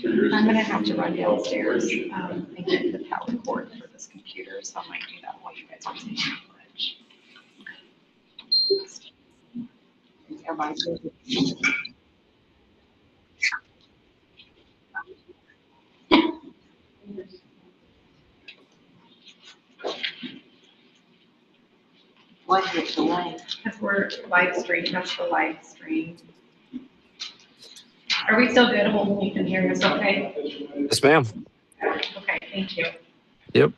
I'm gonna have to run downstairs, and get the power cord for this computer, so I might do that while you guys are taking lunch. Everybody's busy. What is the way? That's where live stream, that's the live stream. Are we still good? Holden, you can hear us okay? Yes, ma'am. Okay, thank you. Yep.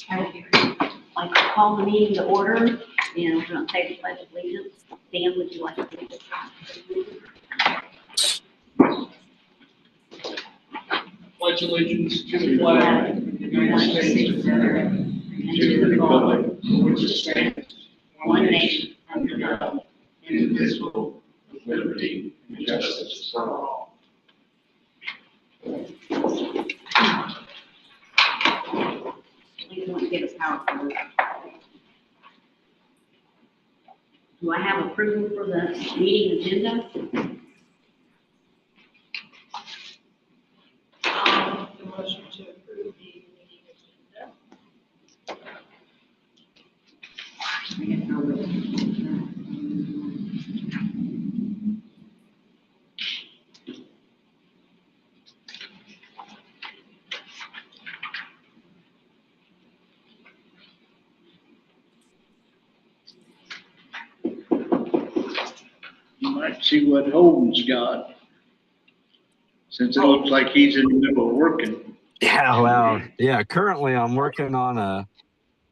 I will be ready. Like to call the meeting to order, and we're going to take the pledge of allegiance. Dan, would you like to lead us? Pledge allegiance to the flag of the United States of America and to the republic for which it stands, one nation, under God, indivisible, with liberty and justice for all. Please want to give us power forward. Do I have approval for the meeting agenda? The motion to approve the meeting agenda. You might see what Holden's got, since it looks like he's in the middle of working. Yeah, well, yeah. Currently, I'm working on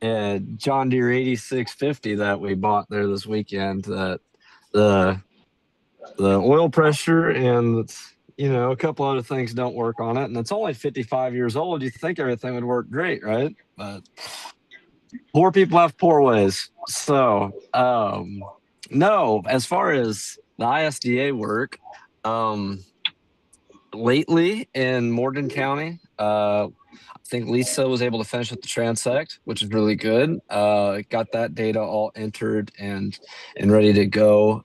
a John Deere 8650 that we bought there this weekend. That the oil pressure and a couple other things don't work on it, and it's only 55 years old. You think everything would work great, right? But poor people have poor ways. So, no, as far as the ISDA work, lately in Morgan County, I think Lisa was able to finish with the transect, which is really good. Got that data all entered and ready to go.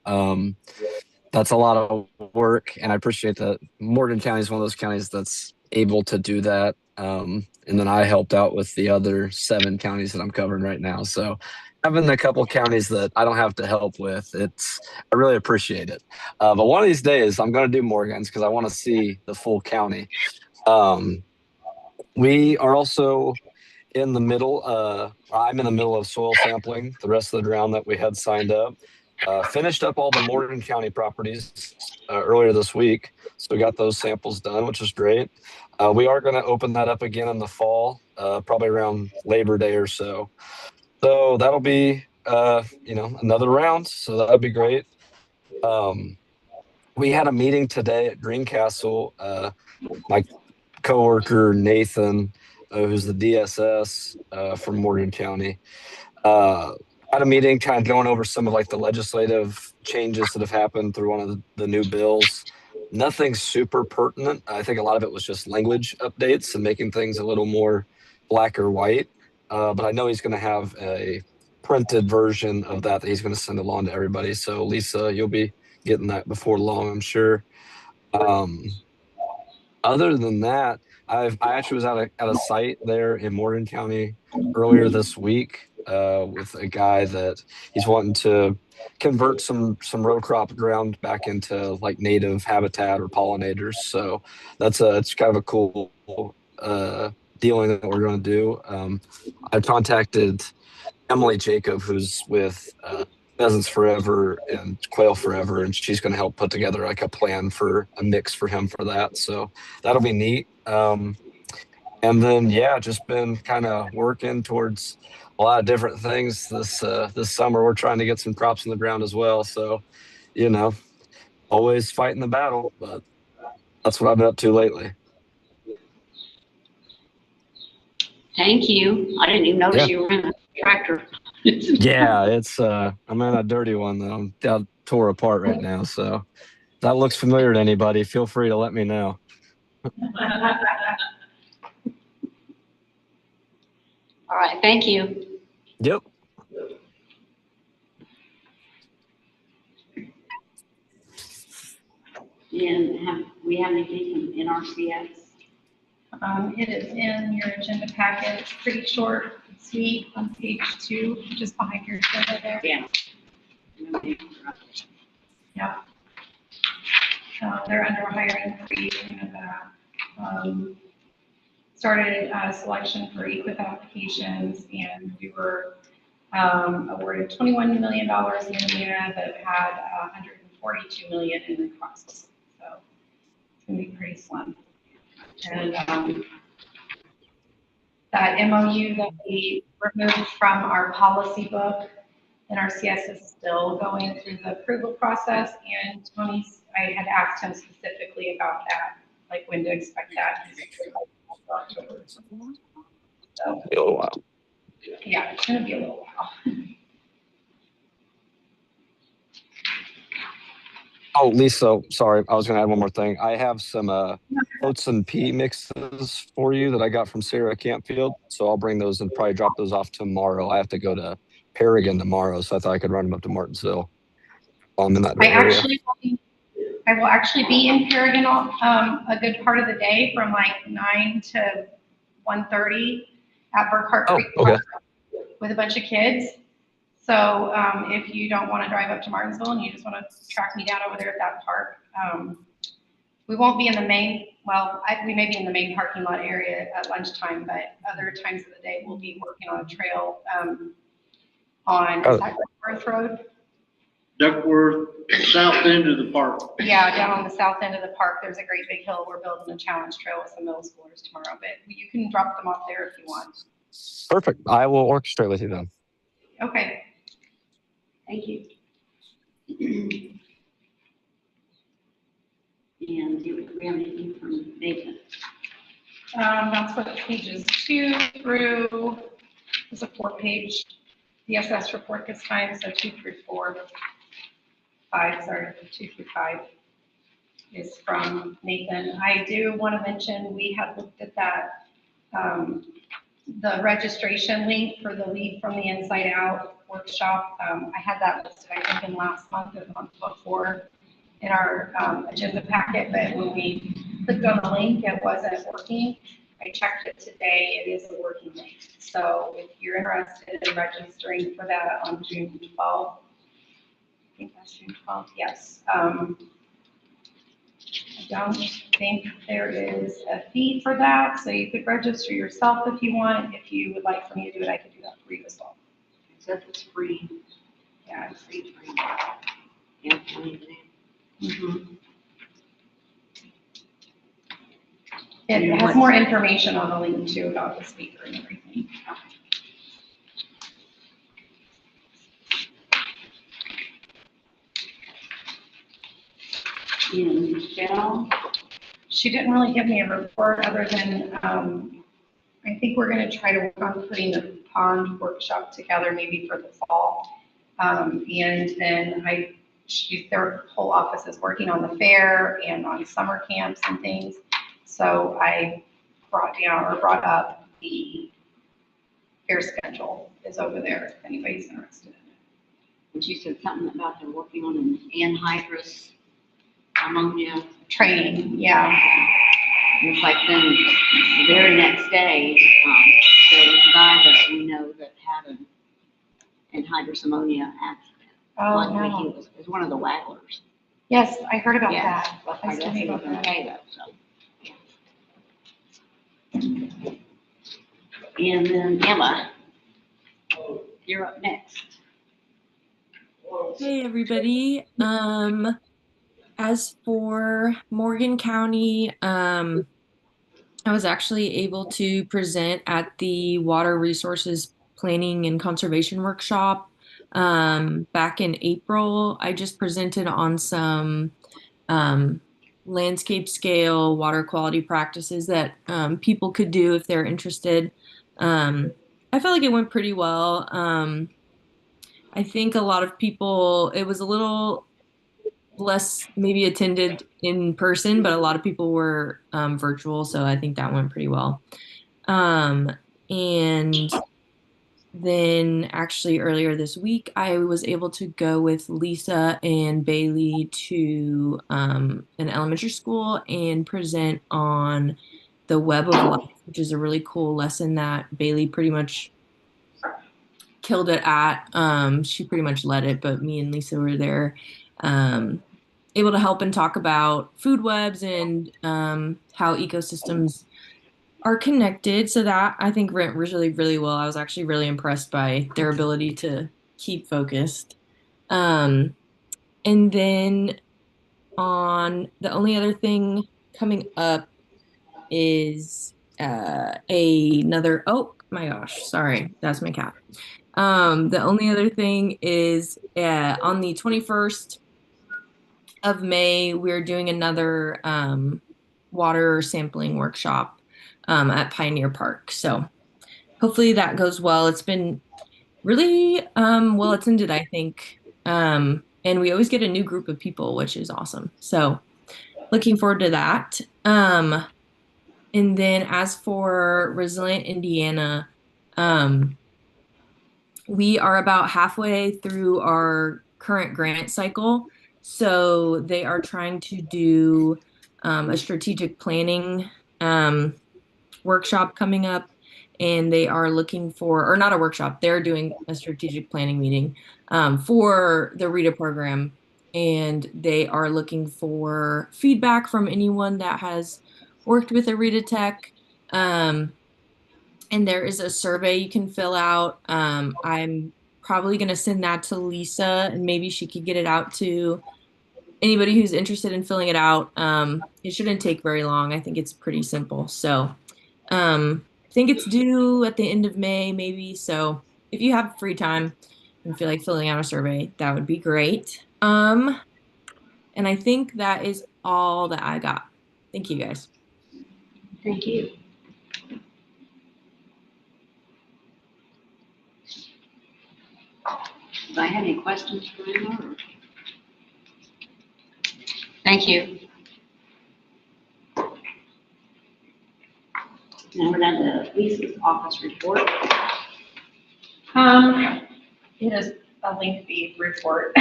That's a lot of work, and I appreciate that. Morgan County is one of those counties that's able to do that. And then I helped out with the other 7 counties that I'm covering right now. So having a couple counties that I don't have to help with, I really appreciate it. But one of these days, I'm going to do Morgan's because I want to see the full county. We are also in the middle. I'm in the middle of soil sampling the rest of the ground that we had signed up. Finished up all the Morgan County properties earlier this week. So we got those samples done, which is great. We are going to open that up again in the fall, probably around Labor Day or so. So that'll be, another round. So that'll be great. We had a meeting today at Greencastle. My coworker, Nathan, who's the DSS from Morgan County, had a meeting kind of going over some of like the legislative changes that have happened through one of the new bills. Nothing super pertinent. I think a lot of it was just language updates and making things a little more black or white. But I know he's going to have a printed version of that he's going to send along to everybody. So Lisa, you'll be getting that before long, I'm sure. Other than that, I actually was at a site there in Morgan County earlier this week with a guy that he's wanting to convert some row crop ground back into like native habitat or pollinators. So it's kind of a cool dealing that we're going to do. I contacted Emily Jacob, who's with Pheasants Forever and Quail Forever, and she's going to help put together like a plan for a mix for him for that. So that'll be neat. And then, just been kind of working towards a lot of different things this summer. We're trying to get some crops in the ground as well. So, always fighting the battle, but that's what I've been up to lately. Thank you. I didn't even notice you were in a tractor. Yeah, I'm in a dirty one that I'm tore apart right now. So if that looks familiar to anybody, feel free to let me know. All right, thank you. And we have anything from NRCS? It is in your agenda packet. It's pretty short, and sweet, on page 2, just behind your agenda there. Yeah. Yeah. They're under a hiring freeze and started selection for EQIP applications, and we were awarded $21 million in Indiana, but had $142 million in requests. So it's going to be pretty slim. And that MOU that we removed from our policy book, NRCS is still going through the approval process, and I had asked him specifically about that, like when to expect that. So, A little while. yeah, it's gonna be a little while. Oh, Lisa, sorry, I was gonna add one more thing. I have some oats and pea mixes for you that I got from Sarah Campfield, so I'll bring those and probably drop those off tomorrow. I have to go to Paragon tomorrow, so I thought I could run them up to Martinsville. I'm in that area. I will actually be in Paragon a good part of the day from like 9 to 1:30 at Burkhart Oh, Creek okay. Park with a bunch of kids. So if you don't want to drive up to Martinsville and you just want to track me down over there at that park, we won't be in the main, we may be in the main parking lot area at lunchtime, but other times of the day we'll be working on a trail on Duckworth Road. Duckworth, south end of the park. Yeah, down on the south end of the park, there's a great big hill. We're building a challenge trail with some middle schoolers tomorrow, but you can drop them off there if you want. Perfect. I will orchestrate with you then. Okay. Thank you. And do we have anything from Nathan? That's what pages 2 through, it's a 4-page DSS report this time, so 2 through 2 through 5 is from Nathan. I do want to mention, we had looked at that, the registration link for the Lead from the Inside Out workshop. I had that listed, I think, in last month or the month before in our agenda packet, but when we clicked on the link, it wasn't working. I checked it today, it is a working link. So if you're interested in registering for that on June 12th, I think that's June 12th, yes. I don't think there is a fee for that, so you could register yourself if you want. If you would like for me to do it, I could do that for you as well. It says it's free. Yeah. It's free. Yeah. Mm-hmm. It has more information on the link too about the speaker and everything. And Michelle? She didn't really give me a report other than I think we're going to try to work on putting the pond workshop together maybe for the fall. And then their whole office is working on the fair and on summer camps and things. So I brought up the fair schedule is over there if anybody's interested in it. And she said something about they're working on an anhydrous ammonia Training, yeah. It's like then the very next day, there was a guy that we know that had an anhydrous ammonia accident. Oh, Luckily, no. he was one of the wagglers. Yes, I heard about Yeah. that. I I guess he was about that. okay though, so. Yeah. And then Emma, you're up next. Hey everybody. As for Morgan County, I was actually able to present at the Water Resources Planning and Conservation Workshop back in April. I just presented on some landscape scale water quality practices that people could do if they're interested. I felt like it went pretty well. I think a lot of people, it was a little less maybe attended in person, but a lot of people were virtual, so I think that went pretty well. And then actually earlier this week, I was able to go with Lisa and Bailey to an elementary school and present on the web of life, which is a really cool lesson that Bailey pretty much killed it at. She pretty much led it, but me and Lisa were there, able to help and talk about food webs and how ecosystems are connected. So that I think went really, really well. I was actually really impressed by their ability to keep focused. Um, and then on the only other thing coming up is another, oh my gosh, sorry, that's my cat. The only other thing is on the 21st of May, we're doing another water sampling workshop at Pioneer Park. So hopefully that goes well. It's been really well attended, I think. And we always get a new group of people, which is awesome. So looking forward to that. And then as for Resilient Indiana, um, we are about halfway through our current grant cycle. So they are trying to do a strategic planning workshop coming up. And they are looking for, or not a workshop, they're doing a strategic planning meeting for the RETA program. And they are looking for feedback from anyone that has worked with a RETA tech. And there is a survey you can fill out. I'm probably going to send that to Lisa, and maybe she could get it out to anybody who's interested in filling it out. It shouldn't take very long. I think it's pretty simple. So I think it's due at the end of May, maybe. So if you have free time and feel like filling out a survey, that would be great. And I think that is all that I got. Thank you, guys. Thank you. Do I have any questions for Emma? Thank you. Now we're down to Lisa's office report. It is a lengthy report,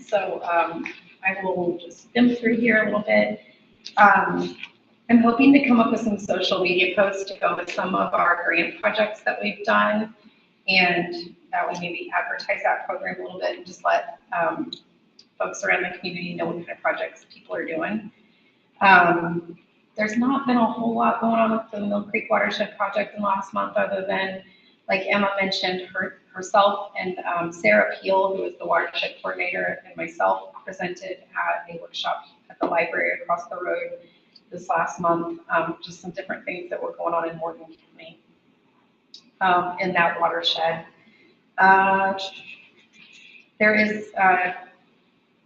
so I will just skim through here a little bit. I'm hoping to come up with some social media posts to go with some of our grant projects that we've done, and that would maybe advertise that program a little bit and just let folks around the community know what kind of projects people are doing. There's not been a whole lot going on with the Mill Creek Watershed Project in the last month, other than, like Emma mentioned, herself and Sarah Peel, who is the watershed coordinator, and myself presented at a workshop at the library across the road this last month. Just some different things that were going on in Morgan County in that watershed. There is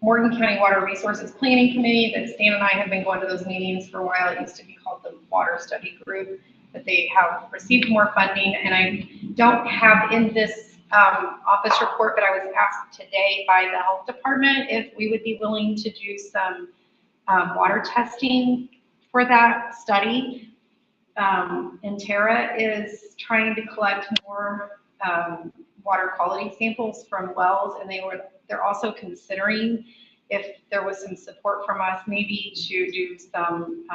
Morgan County Water Resources Planning Committee that Stan and I have been going to those meetings for a while. It used to be called the Water Study Group, but they have received more funding. And I don't have in this office report, but I was asked today by the health department if we would be willing to do some water testing for that study. And Tara is trying to collect more water quality samples from wells, and they're also considering if there was some support from us, maybe to do some,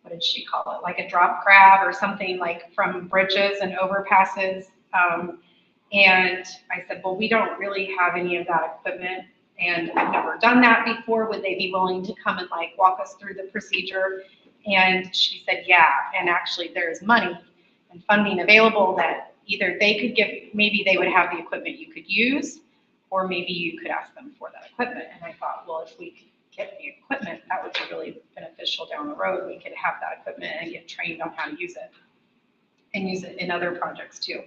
what did she call it, like a drop grab or something, like from bridges and overpasses. And I said, well, we don't really have any of that equipment, and I've never done that before. Would they be willing to come and like walk us through the procedure? And she said, yeah, and actually there's money and funding available that either they could give, maybe they would have the equipment you could use, or maybe you could ask them for that equipment. And I thought, well, if we could get the equipment, that would be really beneficial down the road. We could have that equipment and get trained on how to use it and use it in other projects too.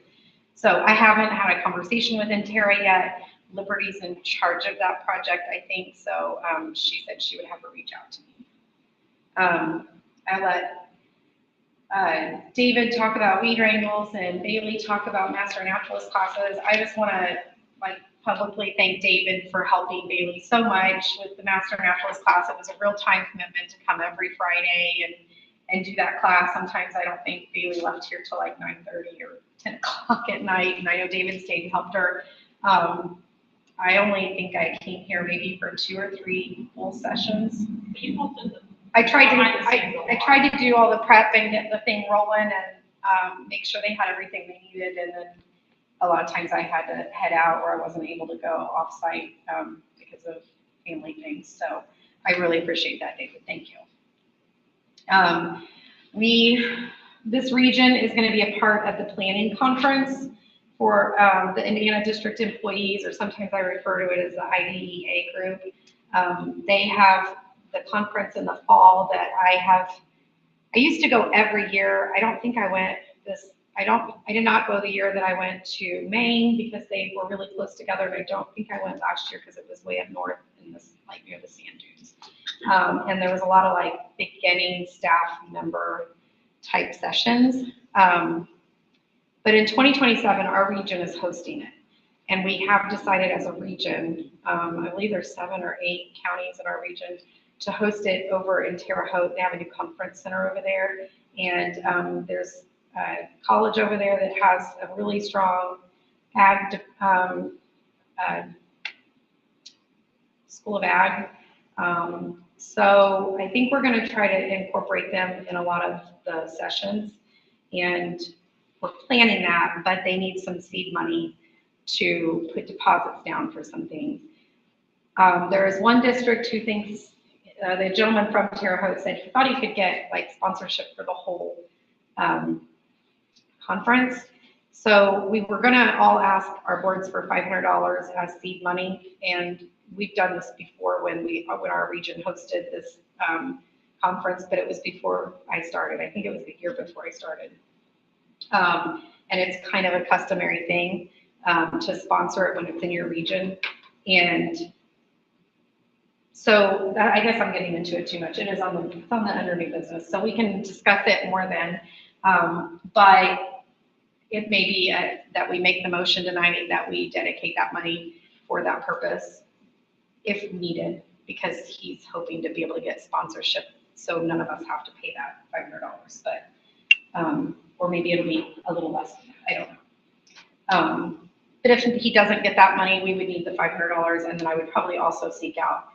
So I haven't had a conversation with Intera yet. Liberty's in charge of that project, I think. So she said she would have her reach out to me. I let David talk about weed wrangles and Bailey talk about master naturalist classes. I just want to publicly thank David for helping Bailey so much with the master naturalist class. It was a real time commitment to come every Friday and do that class. Sometimes I don't think Bailey left here till like 9:30 or 10 o'clock at night, and I know David stayed and helped her. I only think I came here maybe for 2 or 3 full sessions. I tried to do all the prep and get the thing rolling and make sure they had everything they needed, and then a lot of times I had to head out or I wasn't able to go off-site because of family things. So I really appreciate that, David. Thank you. This region is going to be a part of the planning conference for the Indiana District employees, or sometimes I refer to it as the IDEA group. They have the conference in the fall that I used to go every year. I don't think I went I did not go the year that I went to Maine because they were really close together, and I don't think I went last year because it was way up north in this, like near the sand dunes. And there was a lot of like beginning staff member type sessions. But in 2027, our region is hosting it. And we have decided as a region, I believe there's 7 or 8 counties in our region, to host it over in Terre Haute. They have a new conference center over there. And there's a college over there that has a really strong ag, school of ag. So I think we're going to try to incorporate them in a lot of the sessions. And we're planning that, but they need some seed money to put deposits down for some things. There is one district who thinks, the gentleman from Terre Haute said he thought he could get like sponsorship for the whole conference. So we were gonna all ask our boards for $500 as seed money, and we've done this before when our region hosted this conference, but it was before I started. I think it was the year before I started. And it's kind of a customary thing to sponsor it when it's in your region. And so I guess I'm getting into it too much. It is on the under new business, so we can discuss it more then. But it may be that we make the motion tonight that we dedicate that money for that purpose if needed, because he's hoping to be able to get sponsorship so none of us have to pay that $500. But or maybe it'll be a little less than that, I don't know. But if he doesn't get that money, we would need the $500, and then I would probably also seek out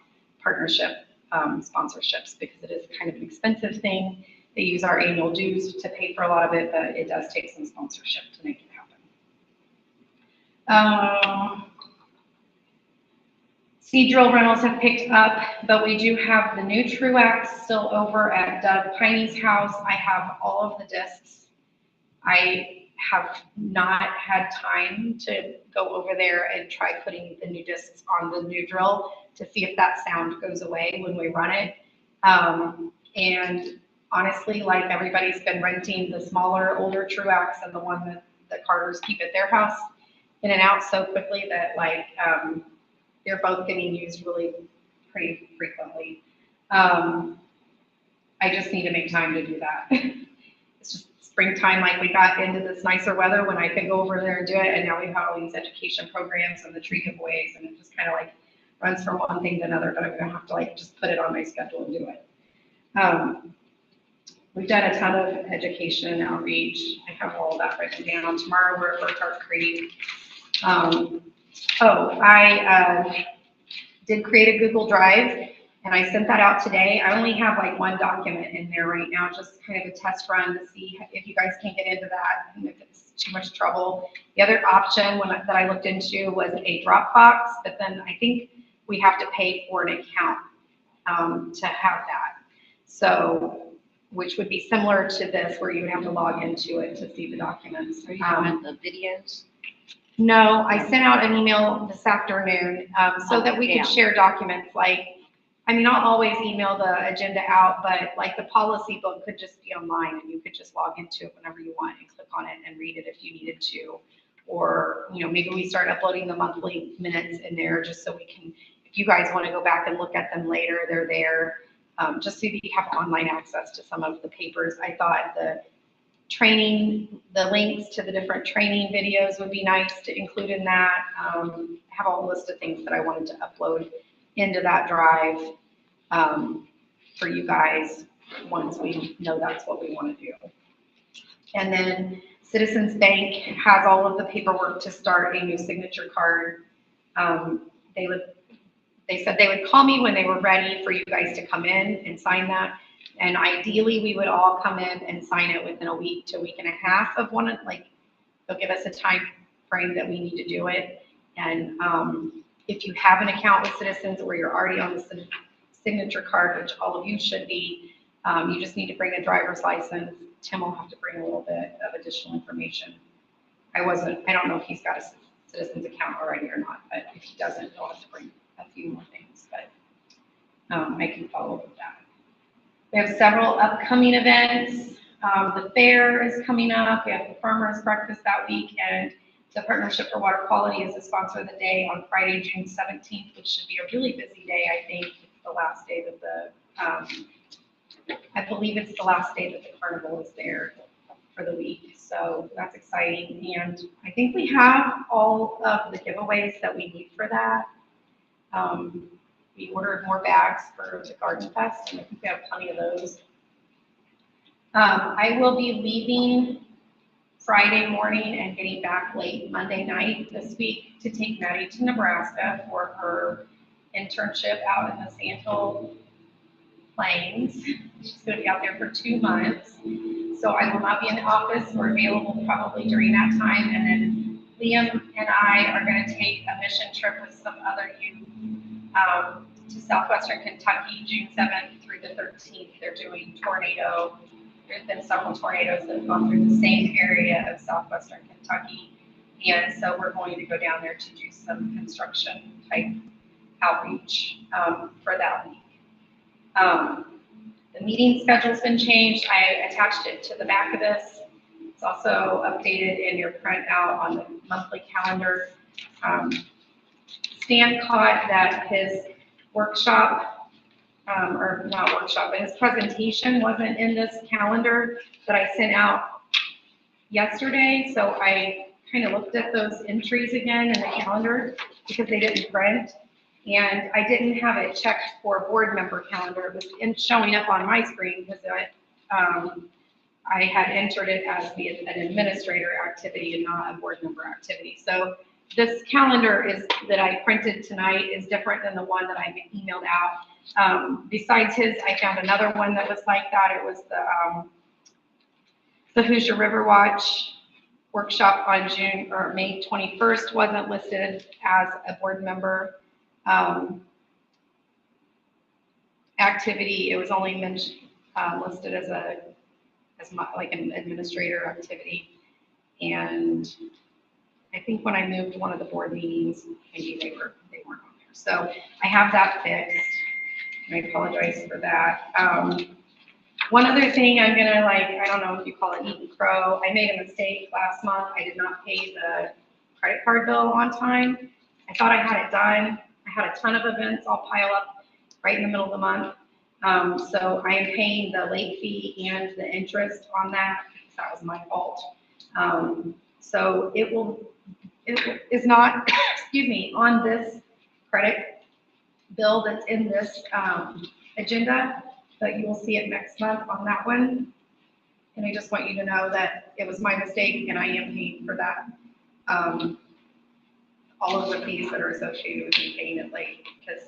partnership sponsorships, because it is kind of an expensive thing. They use our annual dues to pay for a lot of it, but it does take some sponsorship to make it happen. Seed drill rentals have picked up, but we do have the new Truax still over at Doug Piney's house. I have all of the discs. I have not had time to go over there and try putting the new discs on the new drill to see if that sound goes away when we run it. And honestly, like, everybody's been renting the smaller, older Truax and the one that the Carters keep at their house in and out so quickly that, like, they're both getting used really pretty frequently. I just need to make time to do that. It's just springtime, like, we got into this nicer weather when I could go over there and do it, and now we've got all these education programs and the tree giveaways, and it just kind of like runs from one thing to another, but I'm gonna have to like just put it on my schedule and do it. We've done a ton of education and outreach. I have all of that written down. Tomorrow we're at Burkhart Creek. I did create a Google Drive, and I sent that out today. I only have like one document in there right now, just kind of a test run to see if you guys can get into that and if it's too much trouble. The other option that I looked into was a Dropbox, but then I think we have to pay for an account to have that. So, which would be similar to this, where you would have to log into it to see the documents. Are you talking about the videos? No, I sent out an email this afternoon so that we could share documents. Like, I mean, I'll always email the agenda out, but like the policy book could just be online, and you could just log into it whenever you want and click on it and read it if you needed to. Or, you know, maybe we start uploading the monthly minutes in there just so we can, if you guys want to go back and look at them later, they're there. Just so that you have online access to some of the papers. I thought the training, the links to the different training videos would be nice to include in that. I have a whole list of things that I wanted to upload into that drive for you guys. once we know that's what we want to do. And then Citizens Bank has all of the paperwork to start a new signature card. They said they would call me when they were ready for you guys to come in and sign that. And ideally, we would all come in and sign it within a week to a week and a half of one, like, they'll give us a time frame that we need to do it. And if you have an account with Citizens or you're already on the signature card, which all of you should be, you just need to bring a driver's license. Tim will have to bring a little bit of additional information. I don't know if he's got a Citizens account already or not, but if he doesn't, he'll have to bring a few more things, but I can follow up with that. We have several upcoming events. The fair is coming up. We have the farmers breakfast that week, and the Partnership for Water Quality is the sponsor of the day on Friday, June 17th, which should be a really busy day. I think it's the last day that I believe it's the last day that the carnival is there for the week. So that's exciting. And I think we have all of the giveaways that we need for that. We ordered more bags for the Garden Fest, and I think we have plenty of those. I will be leaving Friday morning and getting back late Monday night this week to take Maddie to Nebraska for her internship out in the Sandhill Plains. She's going to be out there for 2 months. So I will not be in the office or available probably during that time. And then Liam and I are going to take a mission trip with some other youth to southwestern Kentucky, June 7th through the 13th. They're doing tornado. There's been several tornadoes that have gone through the same area of southwestern Kentucky. And so we're going to go down there to do some construction type outreach for that week. The meeting schedule's been changed. I attached it to the back of this. It's also updated in your printout on the monthly calendar. Stan caught that his workshop, or not workshop, but his presentation wasn't in this calendar that I sent out yesterday. So I kind of looked at those entries again in the calendar because they didn't print. And I didn't have it checked for board member calendar. It was showing up on my screen because I had entered it as an administrator activity and not a board member activity. So this calendar that I printed tonight is different than the one that I emailed out. Besides his, I found another one that was like that. It was the Hoosier River Watch workshop on May 21st wasn't listed as a board member activity. It was only listed as like an administrator activity. And I think when I moved one of the board meetings, maybe they weren't on there. So I have that fixed. I apologize for that. One other thing I'm gonna I don't know if you call it eat and crow. I made a mistake last month. I did not pay the credit card bill on time. I thought I had it done. I had a ton of events all pile up right in the middle of the month. So I am paying the late fee and the interest on that. That was my fault. So it is not, excuse me, on this credit bill that's in this agenda, but you will see it next month on that one. And I just want you to know that it was my mistake and I am paying for that. All of the fees that are associated with me paying it late, because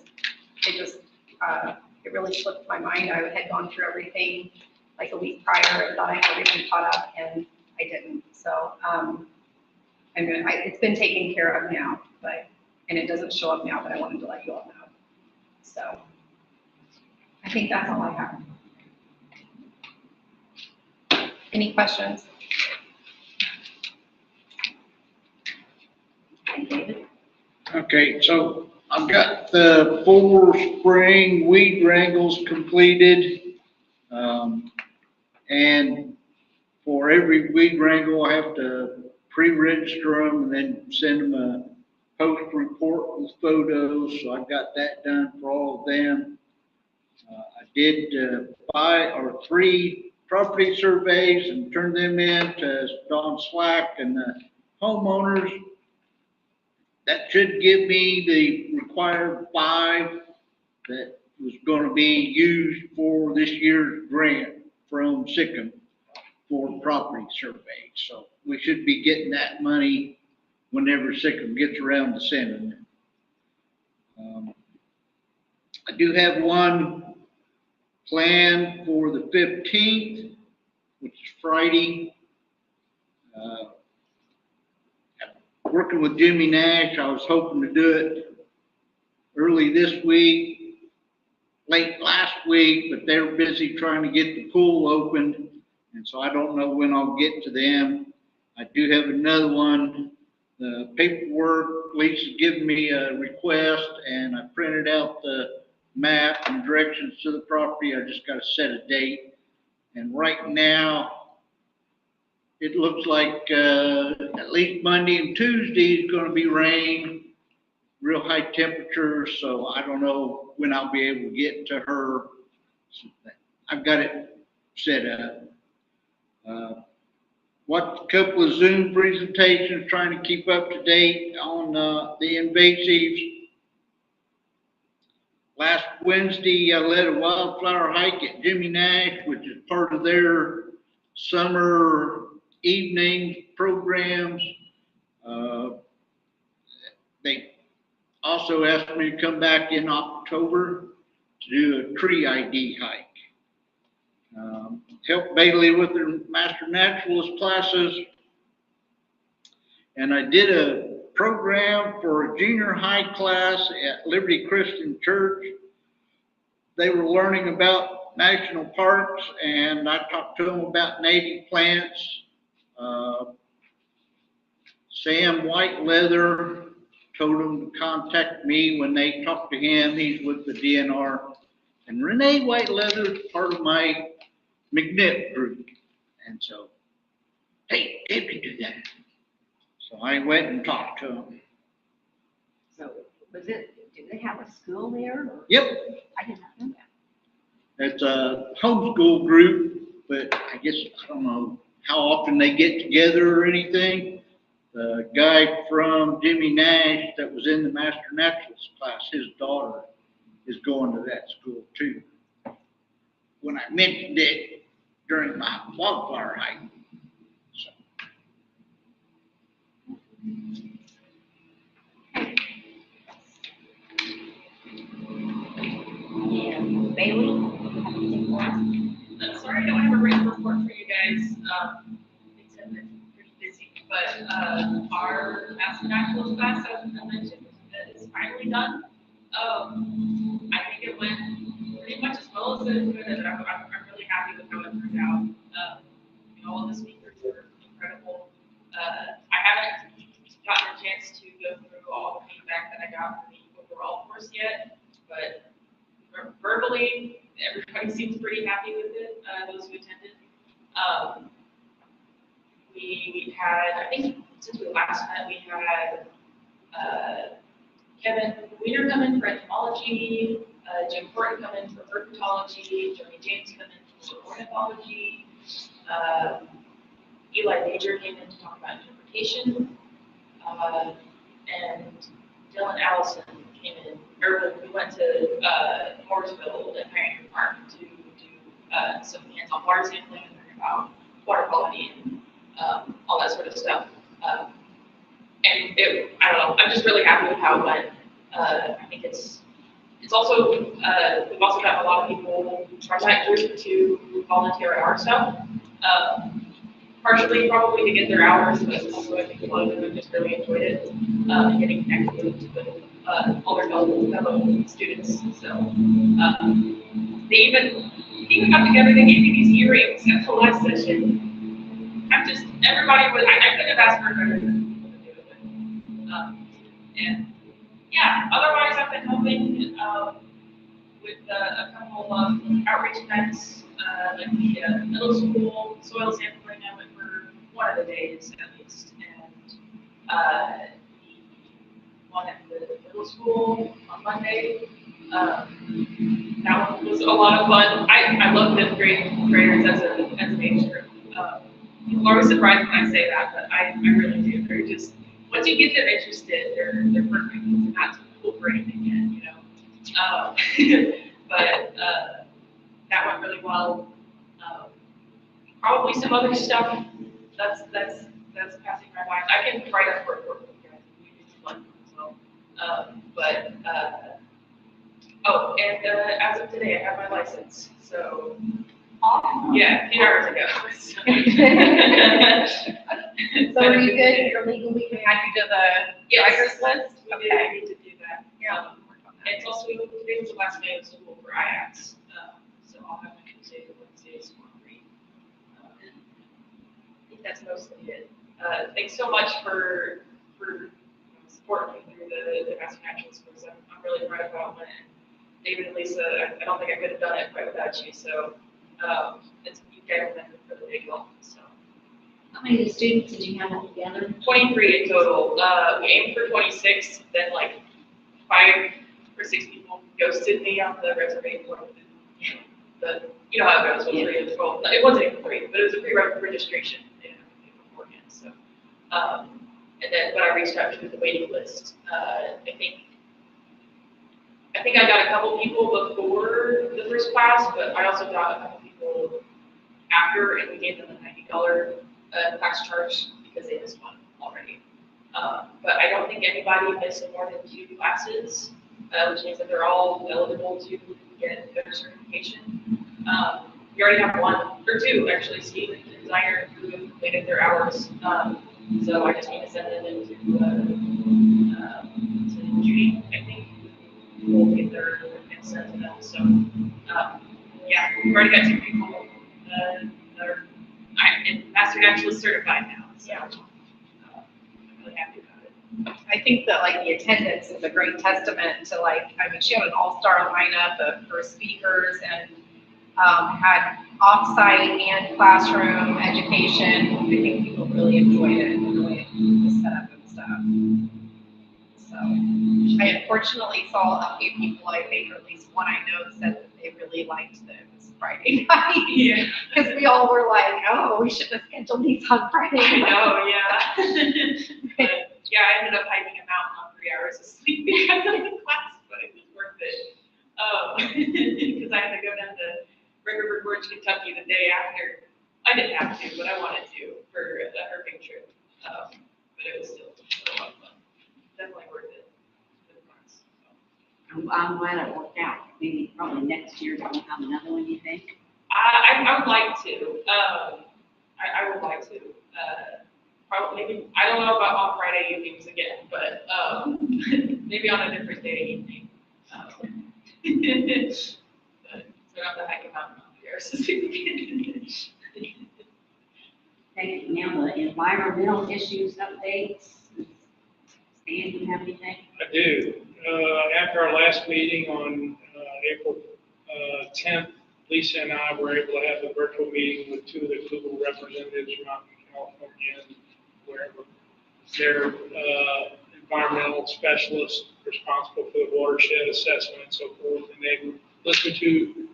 it really slipped my mind. I had gone through everything like a week prior and thought I had everything caught up, and I didn't. So it's been taken care of now, and it doesn't show up now, but I wanted to let you all know. So I think that's all I have. Any questions? David? Okay, so I've got the 4 spring weed wrangles completed. And for every weed wrangle, I have to pre-register them and then send them a post report with photos. So I've got that done for all of them. I did 3 property surveys and turned them in to Don Slack and the homeowners. That should give me the required 5 that was gonna be used for this year's grant from SICM for property survey. So we should be getting that money whenever SICM gets around to sending it. I do have one planned for the 15th, which is Friday. Working with Jimmy Nash, I was hoping to do it early this week, late last week, but they were busy trying to get the pool opened, and so I don't know when I'll get to them. I do have another one. The paperwork, Lisa's given me a request, and I printed out the map and directions to the property. I just got to set a date. And right now, it looks like at least Monday and Tuesday is going to be rain, real high temperatures, so I don't know when I'll be able to get to her. I've got it set up. Watched a couple of Zoom presentations, trying to keep up to date on the invasives. Last Wednesday, I led a wildflower hike at Jimmy Nash, which is part of their summer evening programs. They also asked me to come back in October to do a tree ID hike. Helped Bailey with their Master Naturalist classes. And I did a program for a junior high class at Liberty Christian Church. They were learning about national parks, and I talked to them about native plants. Sam Whiteleather told them to contact me when they talked to him. He's with the DNR. And Renee Whiteleather is part of my McNipp group. And so, hey, Dave can do that. So I went and talked to him. So do they have a school there? Or? Yep. I did not know that. It's a homeschool group, but I guess, I don't know how often they get together or anything. The guy from Jimmy Nash that was in the Master Naturalist class, his daughter is going to that school too. When I mentioned it during my wildflower hike. So. And Bailey, anything for us? Sorry, I don't have a written report for you guys. Things have been pretty busy, but our Master Naturalist class, as I mentioned, is finally done. I think it went pretty much as well as it could, and I'm really happy with how it turned out. All of the speakers were incredible. I haven't gotten a chance to go through all the feedback that I got from the overall course yet, but verbally, everybody seems pretty happy with it, those who attended. We had, I think since we last met, we had Kevin Weiner come in for entomology, Jim Horton come in for herpetology, Jeremy James come in for ornithology, Eli Major came in to talk about interpretation, and Dylan Allison came in, or we went to Mooresville and Pioneer Park to do some hands-on water sampling and learn about water quality and all that sort of stuff. And I don't know, I'm just really happy with how it went. I think it's also, we've also got a lot of people to volunteer at our stuff. Partially probably to get their hours, but also I think a lot of them have just really enjoyed it, and getting connected with all their fellow students. So they even got together, they gave me these earrings at the last session. Everybody was, I couldn't have asked for better than what to do with it. And yeah, otherwise I've been helping with a couple of outreach events, like the middle school soil sampling. I went for one of the days at least, and the one at the middle school on Monday. That one was a lot of fun. I love fifth graders as an age group. People are always surprised when I say that, but I really do. They're just, once you get them interested, they're perfect. They're not too cool for anything yet, you know. but that went really well. Probably some other stuff that's passing my mind. I can write up for you guys. We do fun as well. Oh, and as of today, I have my license. So yeah, a few hours ago. So are you good? You're legally can add you to the driver's list? We do need to do that. Yeah. It's also today's the last day of school for IATS, so I'll have my Tuesday and Wednesdays for free. I think that's mostly it. Thanks so much for supporting me through the Master Naturalist course. I'm really proud of that one. And David and Lisa, I don't think I could have done it quite without you. So it's you guys have been really big help. So. How many students did you have altogether? 23 in total. We aimed for 26, then like 5 or 6 people ghosted me on the reservation. You know how it goes. It wasn't even 3, but it was a pre-registration beforehand. So, and then when I reached out to the waiting list, I think I got a couple people before the first class, but I also got a couple people after, and we gave them a $90 class charge because they missed one already. But I don't think anybody missed more than 2 classes, which means that they're all eligible to get their certification. We already have 1 or 2 actually, Steve and the designer, who completed their hours. So I just need to send them into to Judy, I think. We'll get their consent to them. So yeah, we've already got 2 people that are Master Naturalist certified now. So I'm really happy about it. I think that like the attendance is a great testament to like, I mean, she had an all-star lineup of her speakers and had off-site and classroom education. I think people really enjoyed it and the way it was set up and stuff. So I unfortunately saw a few people, I think, or at least one I know said that they really liked that it was Friday night. Yeah. Because we all were like, oh, we should have scheduled these on Friday I night. know, yeah. But yeah, I ended up hiking a mountain on 3 hours of sleep because of the class, but it was worth it. Because I had to go down to River Gorge, Kentucky the day after. I didn't have to, but I wanted to for the herping trip. But it was still a lot of fun. Definitely worth it. I'm glad it worked out. Maybe probably next year we'll have another one, you think? I would like to. I would like to. Probably maybe I don't know about on Friday evenings again, but maybe on a different day evening. But so I don't have to hike a mountain on the Okay, now the environmental issues updates. Stan, do you have anything? I do. After our last meeting on April 10th, Lisa and I were able to have a virtual meeting with 2 of the Google representatives from out in California and wherever. They're environmental specialists responsible for the watershed assessment and so forth. And they listened to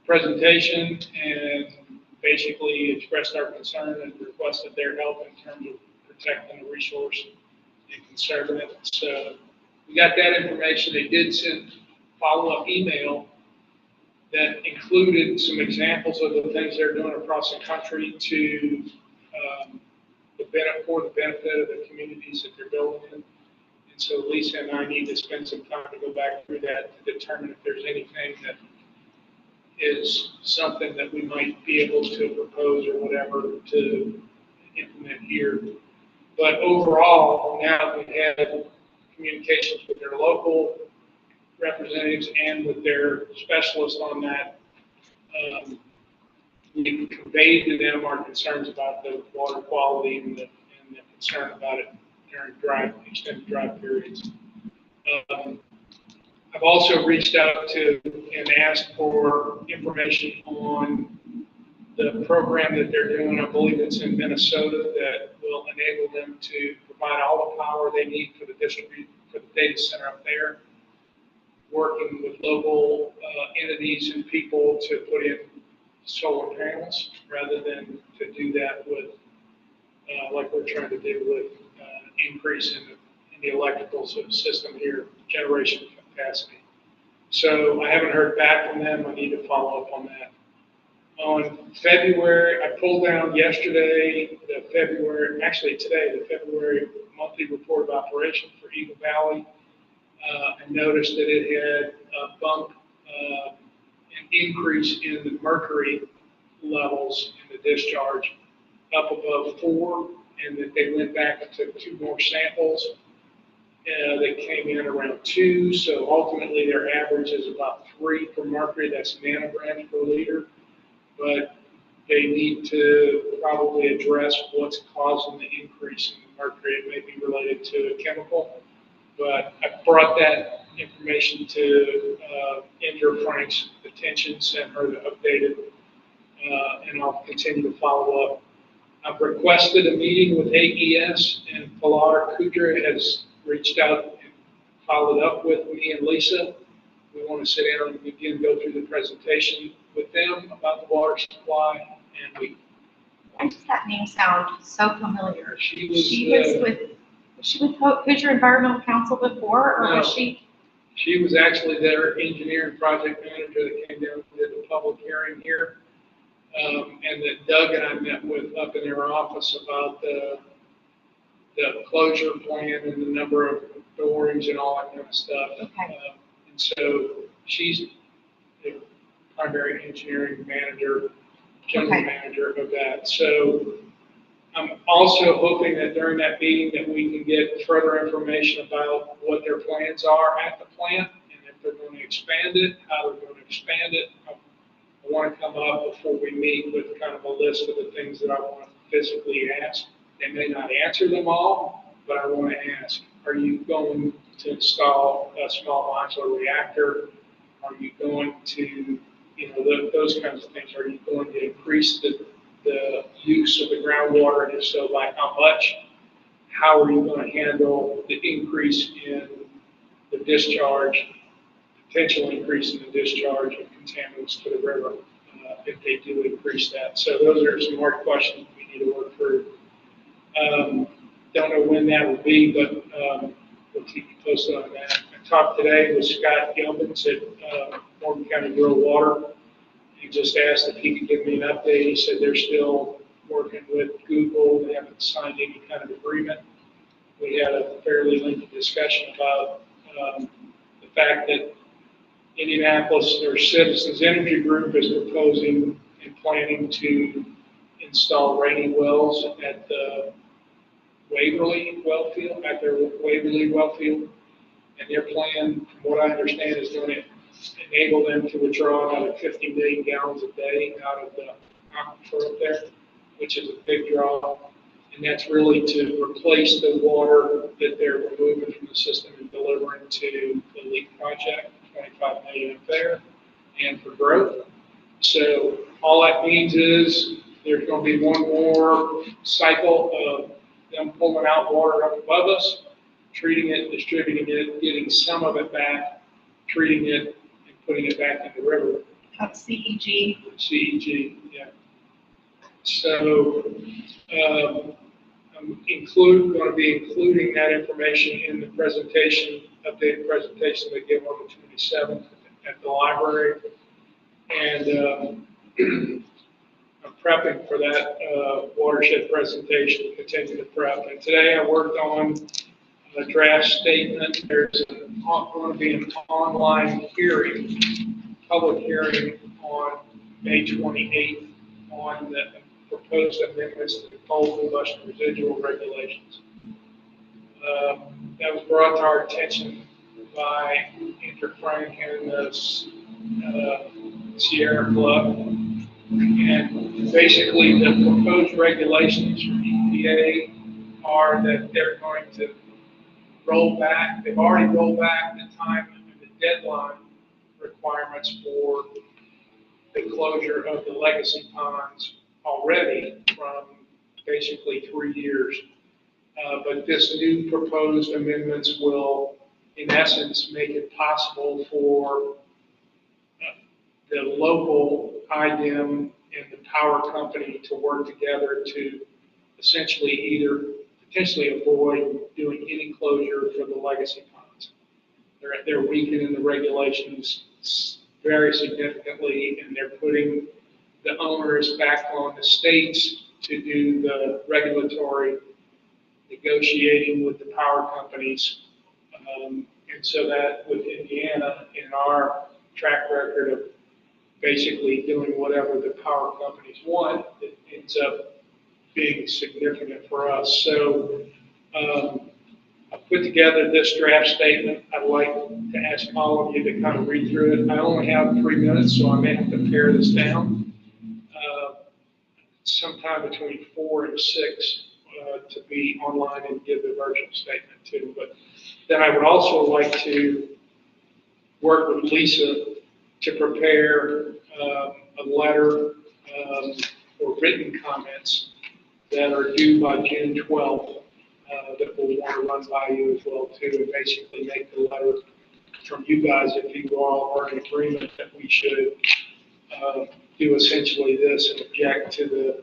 presentation and basically expressed our concern and requested their help in terms of protecting the resource and conserving it. So we got that information. They did send follow-up email that included some examples of the things they're doing across the country to for the benefit of the communities that they're building in. And so Lisa and I need to spend some time to go back through that to determine if there's anything that is something that we might be able to propose or whatever to implement here. But overall, now we've had communications with their local representatives and with their specialists on that. We conveyed to them our concerns about the water quality and the concern about it during extended dry periods. I've also reached out to and asked for information on the program that they're doing. I believe it's in Minnesota that will enable them to provide all the power they need for the data center up there, working with local entities and people to put in solar panels rather than to do that with, like we're trying to do with increase in the electrical system here, generation capacity. So I haven't heard back from them. I need to follow up on that. On February, I pulled down yesterday, actually today, the February monthly report of operation for Eagle Valley. I noticed that it had a bump, an increase in the mercury levels in the discharge up above 4, and that they went back and took 2 more samples. They came in around 2, so ultimately their average is about 3 for mercury, that's nanograms per liter. But they need to probably address what's causing the increase in the mercury. It may be related to a chemical, but I brought that information to Indra Frank's attention, sent her the updated, and I'll continue to follow up. I've requested a meeting with AES, and Pilar Kudra has reached out and followed up with me and Lisa. We want to sit down and again go through the presentation with them about the water supply, and Why does that name sound so familiar? she was Was she with Hoosier Environmental Council before, or was No. she? she was actually their engineer and project manager that came down and did the public hearing here, and that Doug and I met with up in their office about the closure plan and the number of doorings and all that kind of stuff. Okay. And so she's the primary engineering manager, general Okay. manager of that. So I'm also hoping that during that meeting that we can get further information about what their plans are at the plant, and if they're going to expand it, how they're going to expand it. I want to come up before we meet with kind of a list of the things that I want to physically ask. They may not answer them all, but I want to ask, are you going to install a small modular reactor? Are you going to, those kinds of things? Are you going to increase the use of the groundwater, and if so, by how much? How are you going to handle the increase in the discharge, potential increase in the discharge of contaminants to the river, if they do increase that? So those are some hard questions we need to work through. Don't know when that will be, but we'll keep you posted on that. I talked today with Scott Gilbans at Morgan County Rural Water. He just asked if he could give me an update. He said they're still working with Google. They haven't signed any kind of agreement. We had a fairly lengthy discussion about the fact that Indianapolis, their Citizens Energy Group, is proposing and planning to install rainy wells at the Waverly well field, at their Waverly well field. And their plan, from what I understand, is going to enable them to withdraw another 50 million gallons a day out of the aquifer up there, which is a big draw. And that's really to replace the water that they're removing from the system and delivering to the LEAP project, 25 million up there, and for growth. So all that means is there's going to be one more cycle of them pulling out water up above us, treating it, distributing it, getting some of it back, treating it, and putting it back in the river. That's CEG. CEG, yeah. So I'm going to be including that information in the presentation, updated presentation they give on the 27th at the library. And I'm prepping for that watershed presentation, continue to prep. And today I worked on a draft statement. There's going to be an online hearing, public hearing on May 28th on the proposed amendments to the coal combustion residual regulations. That was brought to our attention by Indra Frank and the Sierra Club. And basically, the proposed regulations from EPA are that they're going to roll back, they've already rolled back the time and the deadline requirements for the closure of the legacy ponds already from basically 3 years. But this new proposed amendments will, in essence, make it possible for the local IDEM and the power company to work together to essentially either potentially avoid doing any closure for the legacy ponds. they're weakening the regulations very significantly, and they're putting the owners back on the states to do the regulatory negotiating with the power companies. And so that with Indiana, in our track record of basically doing whatever the power companies want, it ends up being significant for us. So I put together this draft statement. I'd like to ask all of you to kind of read through it. I only have 3 minutes, so I may have to pare this down. Sometime between 4 and 6 to be online and give the virtual statement too. But then I would also like to work with Lisa to prepare a letter or written comments that are due by June 12th that we'll want to run by you as well too, and basically make the letter from you guys if you all are in agreement that we should do essentially this and object to the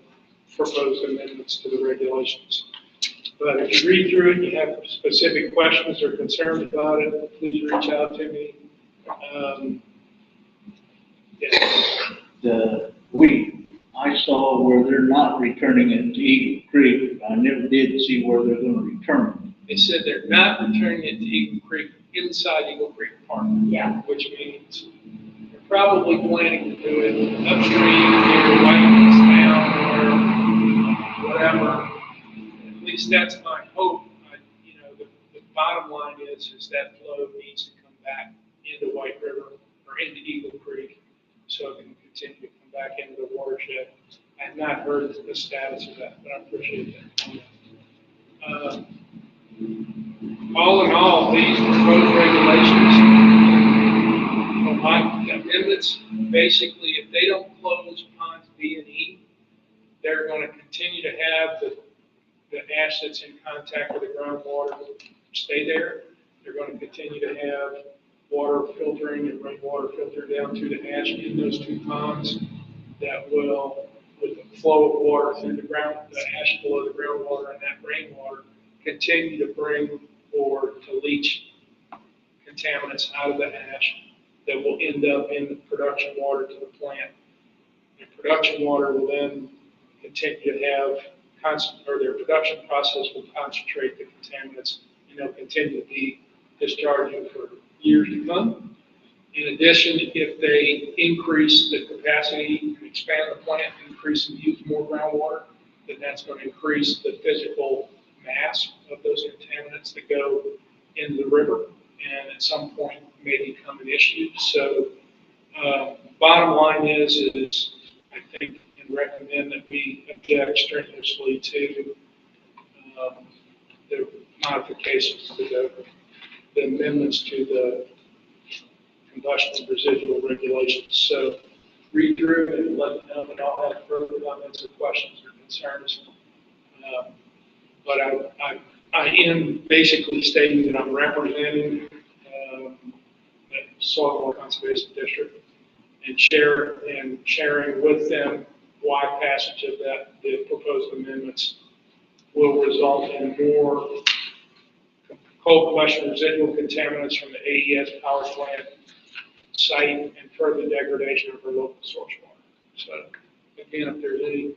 proposed amendments to the regulations. But if you read through it, you have specific questions or concerns about it, please reach out to me. I saw where they're not returning it to Eagle Creek. I never did see where they're gonna return They said they're not returning it to Eagle Creek, inside Eagle Creek Park. Yeah. Which means they're probably planning to do it upstream near Whiteman's Town or whatever. At least that's my hope. The bottom line is that flow needs to come back into White River or into Eagle Creek so it can continue to come back into the watershed. I have not heard the status of that, but I appreciate that. All in all, these proposed regulations, my amendments, basically, if they don't close ponds B and E, they're going to continue to have the ash that's in contact with the groundwater stay there. They're going to continue to have water filtering and rainwater filtered down to the ash in those two ponds that will, with the flow of water through the ash below the groundwater and that rainwater, continue to bring or to leach contaminants out of the ash that will end up in the production water to the plant. The production water will then continue to have their production process will concentrate the contaminants, and they'll continue to be discharging for years to come. In addition, if they increase the capacity and expand the plant, increase and use more groundwater, then that's going to increase the physical mass of those contaminants that go into the river, and at some point may become an issue. So bottom line is I think and recommend that we object strenuously to the modifications to the amendments to the combustion residual regulations. So read through it and let me know that I'll have further comments or questions or concerns. But I am basically stating that I'm representing the Soil Water Conservation District and sharing with them why passage of the proposed amendments will result in more coal combustion residual contaminants from the AES power plant site and further degradation of our local source water. So again, if there's any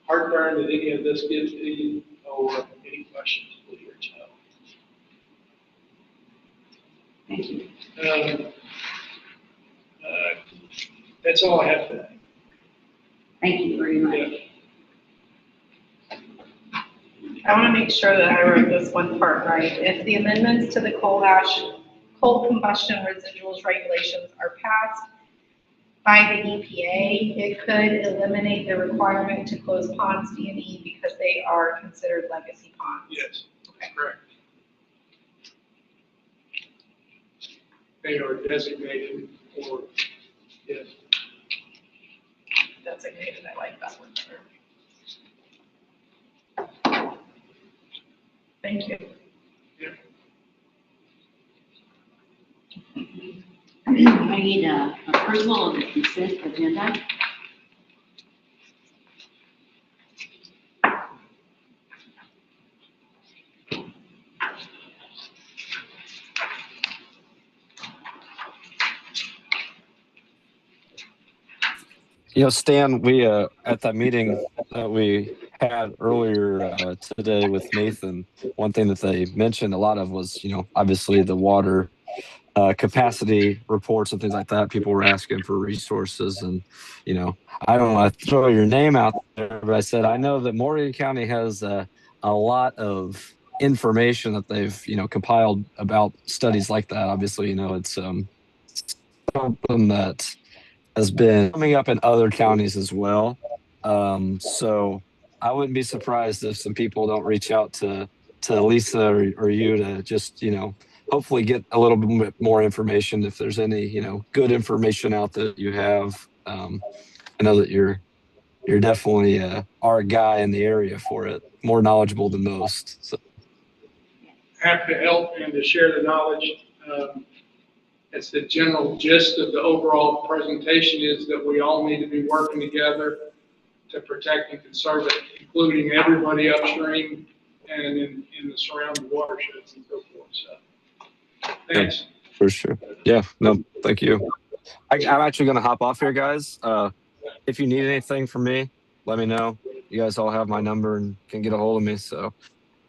heartburn that any of this gives to you or any questions, please reach out. Thank you. That's all I have today. Thank you very much. Yeah. I want to make sure that I wrote this one part right. If the amendments to the coal combustion residuals regulations are passed by the EPA, it could eliminate the requirement to close ponds D and E because they are considered legacy ponds. Yes, Okay. correct. They are designated for, yes. Designated, I like that one better. Thank you. Yeah. I need approval of the consent agenda. Stan, we at that meeting that we had earlier today with Nathan, one thing that they mentioned a lot of was, obviously the water capacity reports and things like that. People were asking for resources, and I don't want to throw your name out there, but I said I know that Morgan County has a lot of information that they've compiled about studies like that. Obviously, it's something that has been coming up in other counties as well. So I wouldn't be surprised if some people don't reach out to Lisa or you to just hopefully get a little bit more information if there's any good information out that you have. I know that you're definitely our guy in the area for it, more knowledgeable than most. So Happy to help and to share the knowledge. It's the general gist of the overall presentation is that we all need to be working together to protect and conserve it, including everybody upstream and in the surrounding watersheds and so forth. So, thanks. for sure. Yeah, no, thank you. I'm actually going to hop off here, guys. If you need anything from me, let me know. You guys all have my number and can get a hold of me. So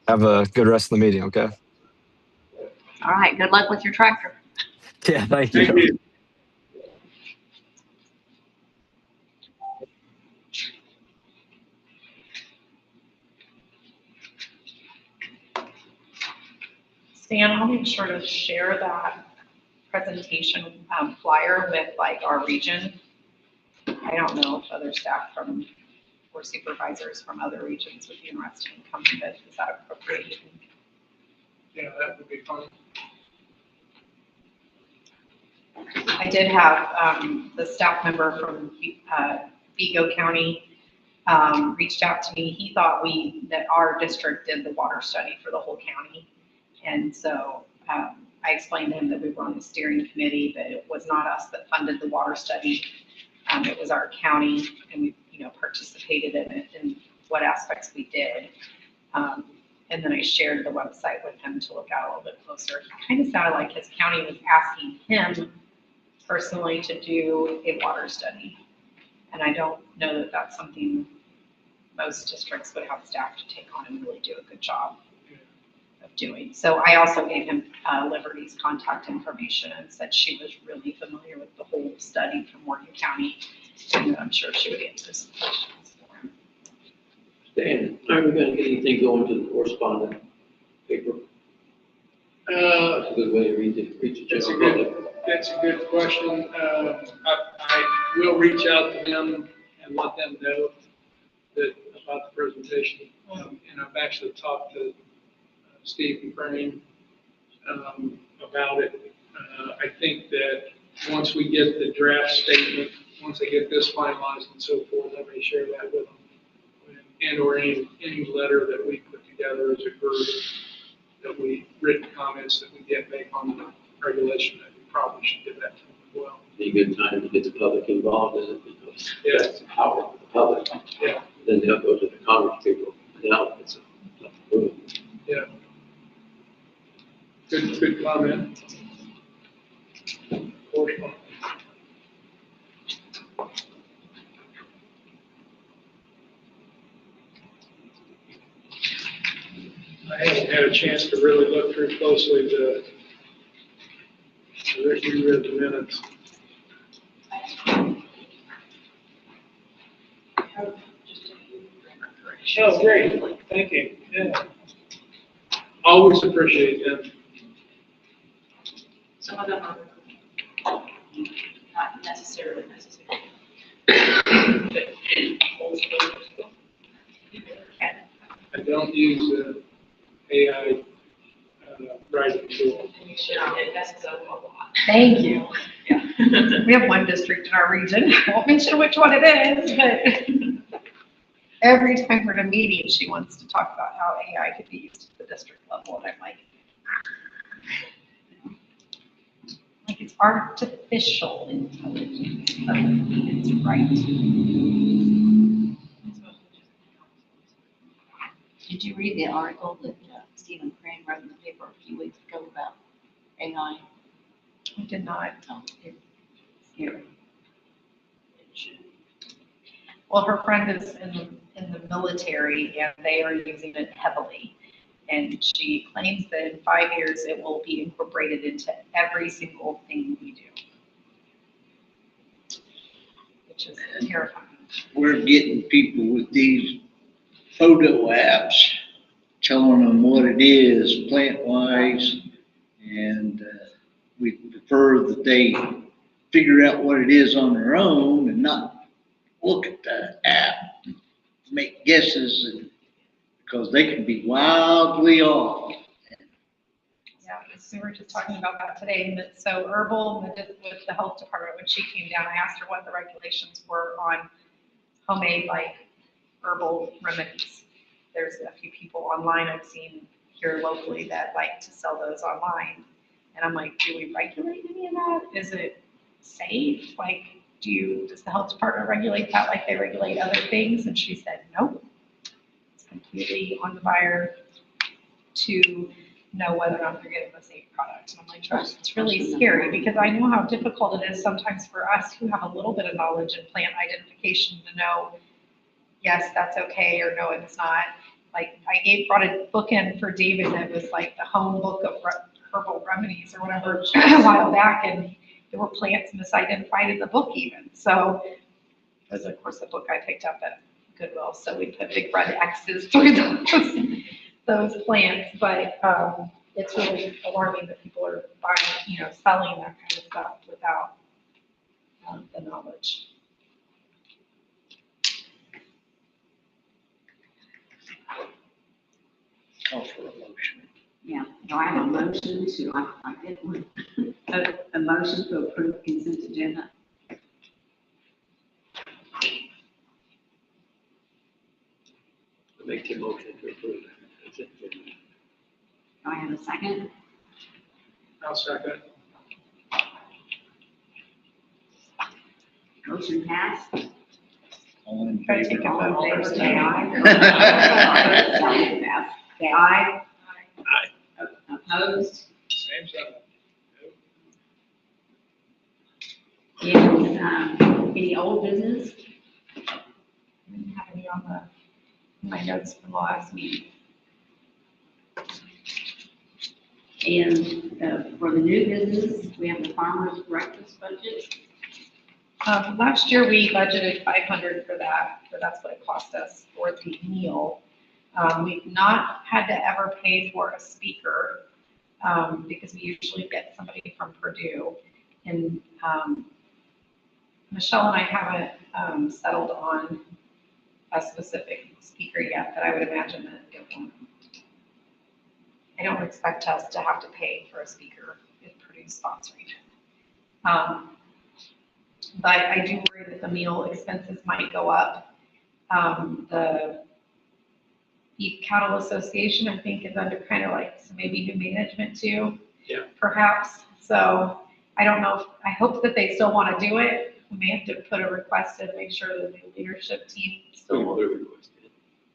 have a good rest of the meeting, okay? All right, good luck with your tractor. Yeah, thank Thank you. you. Stan, I'll make sure to share that presentation flyer with like our region. I don't know if other staff or supervisors from other regions would be interested in coming, but is that appropriate? You think? Yeah, that would be fun. I did have the staff member from Vigo County reached out to me. He thought that our district did the water study for the whole county. And so I explained to him that we were on the steering committee, but it was not us that funded the water study. It was our county, and we, participated in it in what aspects we did. And then I shared the website with him to look at a little bit closer. It kind of sounded like his county was asking him personally to do a water study. And I don't know that that's something most districts would have staff to take on and really do a good job of doing. So I also gave him Liberty's contact information and said she was really familiar with the whole study from Morgan County, and I'm sure she would answer some questions for him. Dan, are we gonna get anything going to the correspondent paper? That's a good way to reach the general public. That's a good question. I will reach out to them and let them know about the presentation. And I've actually talked to Steve Crane about it. I think that once we get the draft statement, once I get this finalized and so forth, I may share that with them. And/or any letter that we put together as a group, written comments that we get back on the regulation, that we probably should give that to them as well. Be a good time to get the public involved in it, because that's the power of the public. Yeah. Then they'll go to the Congress people. Now it's a room. Yeah. Good comment. I haven't had a chance to really look through closely the reread the minutes. Oh, great. Thank you. Yeah. Always appreciate them. Some of them are not necessarily necessary. I don't use AI writing tool. And you should, it messes up a lot. Thank you. Yeah. We have one district in our region. I won't mention which one it is, but every time we're in a meeting, she wants to talk about how AI could be used at the district level, and I'm like it's artificial intelligence, it's right. Did you read the article that Stephen Crane wrote in the paper a few weeks ago about AI? I did not. No. Here. Well, her friend is in the military and they are using it heavily. And she claims that in 5 years, it will be incorporated into every single thing we do. Which is terrifying. We're getting people with these photo apps, telling them what it is plant-wise, and we prefer that they figure out what it is on their own and not look at the app, and make guesses, and because they can be wildly off. Yeah, we were just talking about that today. And so herbal, with the health department, when she came down, I asked her what the regulations were on homemade, like, herbal remedies. There's a few people online I've seen here locally that like to sell those online. And I'm like, do we regulate any of that? Is it safe? Like, does the health department regulate that like they regulate other things? And she said, nope. It's completely on the buyer to know whether or not they're getting the safe product. And I'm like, it's really scary because I know how difficult it is sometimes for us who have a little bit of knowledge in plant identification to know, yes, that's okay, or no, it's not. Like, I brought a book in for David that was like the home book of herbal remedies or whatever a while back, and there were plants misidentified in the book even. So it was, of course, a book I picked up at Goodwill, so we put big red X's through those plants. But it's really alarming that people are buying, selling that kind of stuff without the knowledge. Call for a motion. Yeah, do I have a motion to, I did one, a motion to approve the consent agenda? Make the motion to approve. That's it. Do I have a second? I'll second. Motion passed. All in Try to take favor? a vote, David. Say aye. Say aye. Aye. Opposed? Same sign. Any old business? I didn't have any on my notes from the last meeting. And for the new business, we have the farmer's breakfast budget. Last year, we budgeted 500 for that, so that's what it cost us for the meal. We've not had to ever pay for a speaker, because we usually get somebody from Purdue. And Michelle and I haven't settled on a specific speaker yet, but I would imagine that it won't. I don't expect us to have to pay for a speaker if Purdue's sponsoring it. But I do worry that the meal expenses might go up. The Beef Cattle Association, I think, is under kind of like maybe new management too. Yeah. Perhaps. So I don't know. I hope that they still want to do it. We may have to put a request in, make sure that the leadership team still will.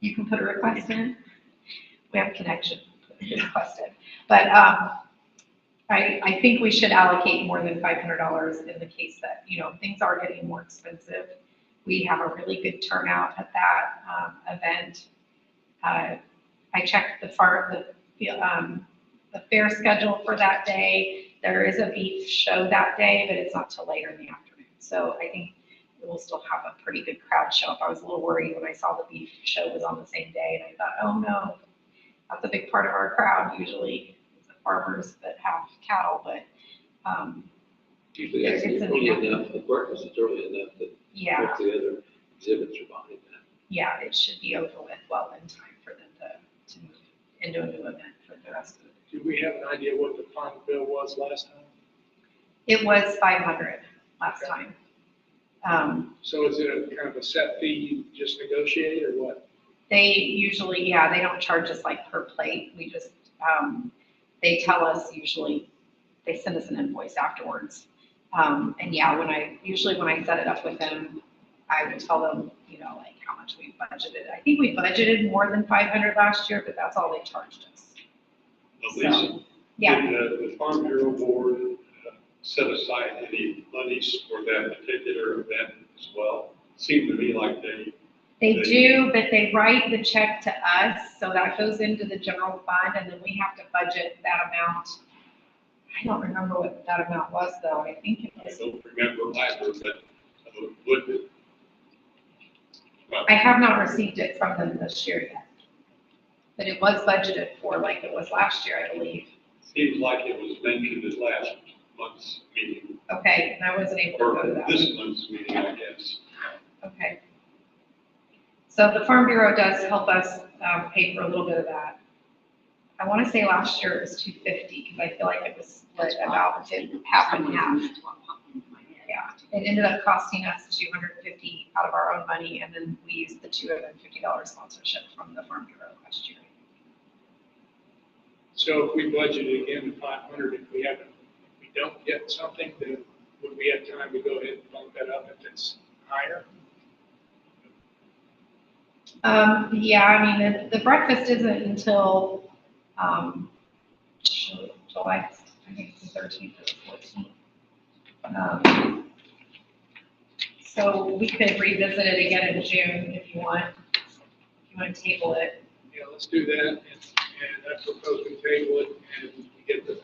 You can put a request in. We have a connection. Put a request in. But I think we should allocate more than $500 in the case that, things are getting more expensive. We have a really good turnout at that event. I checked the fair schedule for that day. There is a beef show that day, but it's not till later in the afternoon. So I think we'll still have a pretty good crowd show up. I was a little worried when I saw the beef show was on the same day, and I thought, oh no, that's a big part of our crowd usually. Farmers that have cattle, but Usually it's early enough, the breakfast is early enough that yeah, the other exhibits are behind that. yeah, it should be over with well in time for them to move into a new event for the rest of it. Do we have an idea what the farm bill was last time? It was 500 last time. So is it a kind of a set fee you just negotiate or what? They usually, they don't charge us like per plate. We just, they tell us usually, they send us an invoice afterwards. And when I set it up with them, I would tell them, like how much we budgeted. I think we budgeted more than 500 last year, but that's all they charged us. Lisa, Yeah, did the Farm Bureau Board set aside any monies for that particular event as well? Seemed to me like they, They do, but they write the check to us, so that goes into the general fund, and then we have to budget that amount. I don't remember what that amount was, though. I think it I was, don't remember either, but would it? Well, I have not received it from them this year yet. But it was budgeted for, like it was last year, I believe. seems like it was mentioned at last month's meeting, Okay, and I wasn't able to or go to that. this month's meeting, I guess. Okay. So the Farm Bureau does help us pay for a little bit of that. I want to say last year it was 250, because I feel like it was split about half and half. That's what popped into my head. Yeah, it ended up costing us 250 out of our own money, and then we used the $250 sponsorship from the Farm Bureau last year. So if we budgeted again 500, if we don't get something, then would we have time to go ahead and bump that up if it's higher? Yeah, I mean, the breakfast isn't until July, I think it's the 13th or the 14th. So we could revisit it again in June if you want. If you want to table it. Yeah, let's do that, and I propose we table it, and we get the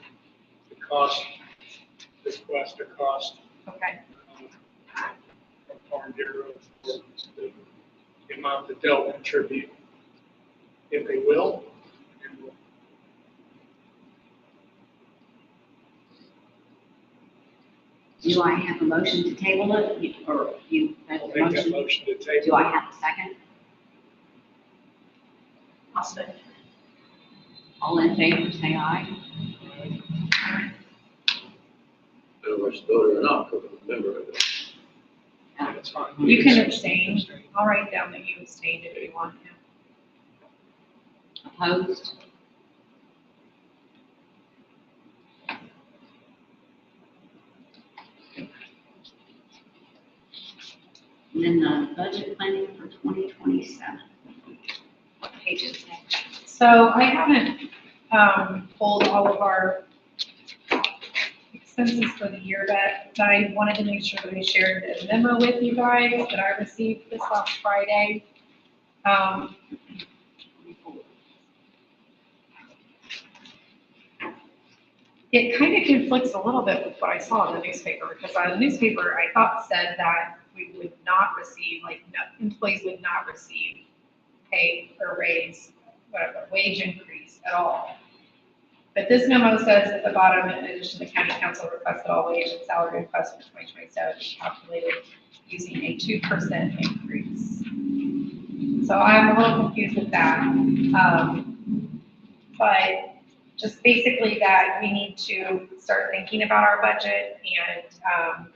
cost, request a cost Okay. from Farm Bureau for the amount that they'll contribute, if they will. And we'll Do I have a motion to table it, or you have I'll a make that motion? motion to table. Do I have a second? I'll say. All in favor, say aye. Whether it's voted or not, because I'm a member of it. That's fine. You can abstain. I'll write down that you abstained if you want to. Opposed? And then the budget planning for 2027. What page is that? So I haven't pulled all of our expenses for the year, but I wanted to make sure that I shared a memo with you guys that I received this last Friday. It kind of conflicts a little bit with what I saw in the newspaper, because the newspaper, I thought, said that we would not receive, like, no, employees would not receive pay or raise, whatever, wage increase at all. But this memo says at the bottom, in addition, the county council requested all wage and salary requests for 2027 be calculated using a 2% increase. So I'm a little confused with that. But just basically that we need to start thinking about our budget, and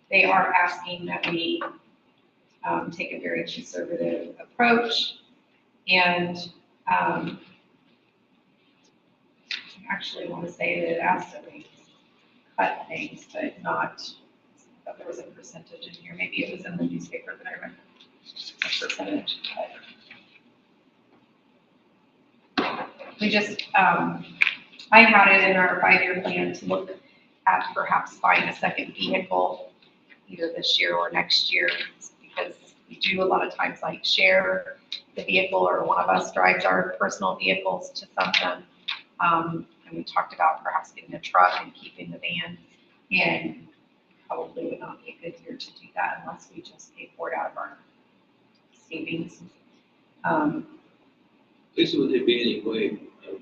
they are asking that we take a very conservative approach. And I actually want to say that it asked that we cut things, but not, I thought there was a percentage in here. Maybe it was in the newspaper, but I remember a percentage cut. We just, I had it in our 5-year plan to look at perhaps buying a second vehicle either this year or next year, because we do a lot of times like share the vehicle, or one of us drives our personal vehicles to something. And we talked about perhaps getting a truck and keeping the van, and probably would not be a good year to do that unless we just pay for it out of our savings. Lisa, would there be any way of,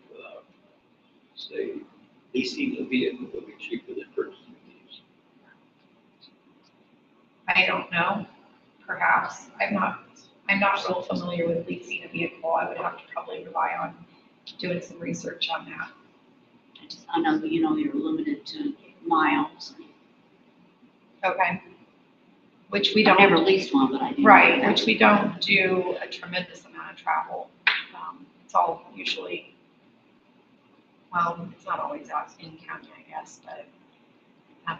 say, leasing a vehicle would be cheaper than purchasing these? I don't know, perhaps. I'm not real familiar with leasing a vehicle. I would have to probably rely on doing some research on that. I know that, you're limited to miles. Okay. Which we I don't. never leased one, but I do. Right, which we don't do a tremendous amount of travel. It's all usually, well, it's not always out in county, I guess, but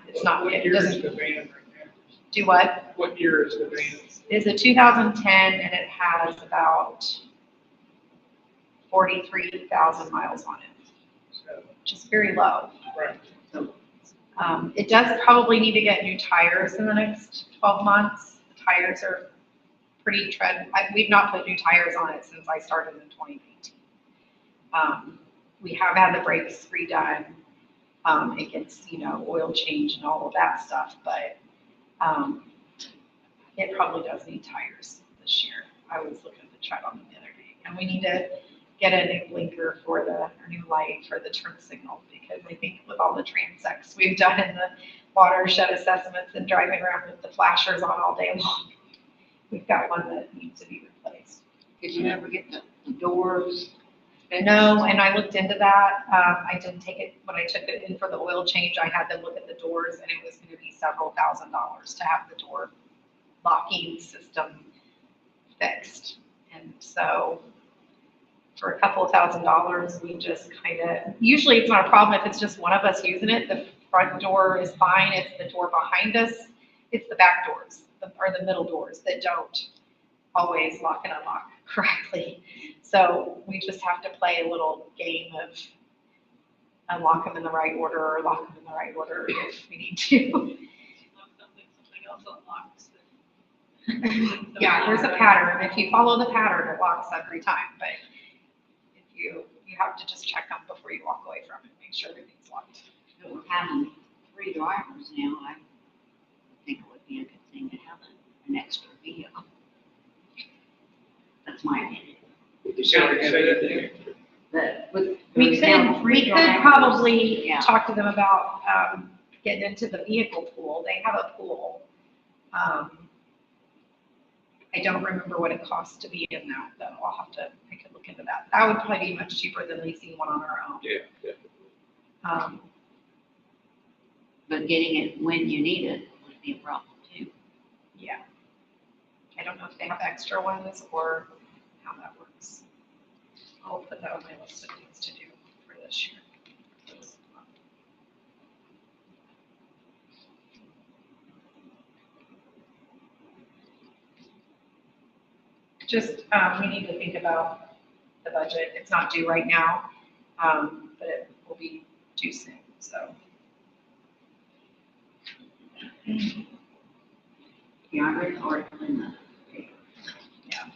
it's not, What it year is doesn't the van right now? do what? What year is the van? It's a 2010, and it has about 43,000 miles on it, So, which is very low. right. It does probably need to get new tires in the next 12 months. The tires are pretty we've not put new tires on it since I started in 2019. We have had the brakes redone. It gets, oil change and all of that stuff, but it probably does need tires this year. I was looking at the tread on them the other day, and we need to get a new blinker for a new light for the turn signal, because I think with all the transects we've done in the watershed assessments and driving around with the flashers on all day long, we've got one that needs to be replaced. Did you ever get the doors? No, and I looked into that. I didn't take it, when I took it in for the oil change, I had them look at the doors, and it was gonna be several $1,000s to have the door locking system fixed. And so for a couple of $1,000s, we just usually it's not a problem if it's just one of us using it. The front door is fine. It's the door behind us. It's the back doors, or the middle doors, that don't always lock and unlock correctly. So we just have to play a little game of unlock them in the right order or lock them in the right order if we need to. Something else unlocks. Yeah, there's a pattern. If you follow the pattern, it locks every time. But if you have to just check them before you walk away from it, make sure everything's locked. But we're having 3 drivers now. I think it would be a good thing to have an extra vehicle. That's my opinion. But We could probably Yeah. talk to them about getting into the vehicle pool. They have a pool. I don't remember what it costs to be in that, though. I could look into that. That would probably be much cheaper than leasing one on our own. Yeah, definitely. But getting it when you need it would be a problem too. Yeah. I don't know if they have extra ones or how that works. I'll put that on my list of things to do for this year. Just, we need to think about the budget. It's not due right now, but it will be due soon, so. Yeah, I read the article in the paper. Yeah.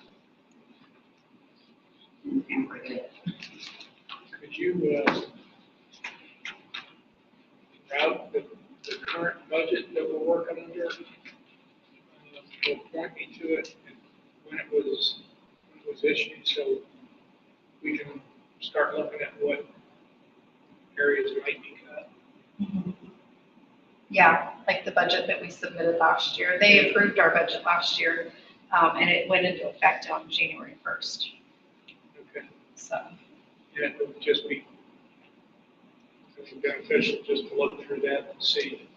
And read it. Could you, route the current budget that we're working under, will point me to it and when it was issued, so we can start looking at what areas might be cut? Yeah, like the budget that we submitted last year. They approved our budget last year, and it went into effect on January 1st. Okay, So, and it would just be beneficial just to look through that and see.